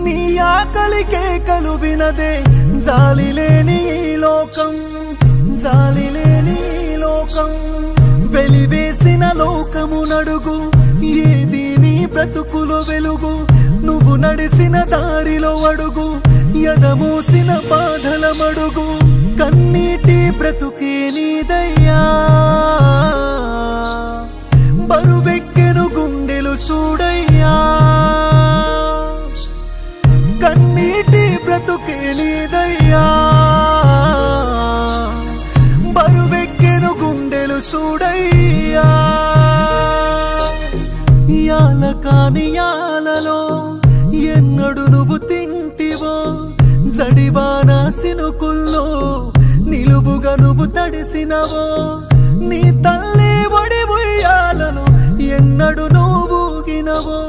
నీ ఆకలి కేకలు వినదే జాలి లేని లోకం, జాలి లేని లోకం. వెలివేసిన లోకము నడుగు, ఏది నీ బ్రతుకులో వెలుగు? నువ్వు నడిసిన దారిలో అడుగు, ఎదమోసిన బాధల మడుగు. కన్నీటి బ్రతుకే నీదయ్యా, బరువెక్కెను గుండెలు చూడయ్యా. కన్నీటి బ్రతుకే నీదయ్యా, బరువెక్కెను గుండెలు చూడయ్యా. యాల కాని యాలలో ఎన్నడు నువ్వు తింటివో, జడివాన సినుకుల్లో నిలువుగా నువ్వు తడిసినవో. నీ తల్లి ఒడి ఉయ్యాలలో ఎన్నడు నువ్వు ఊగినవో.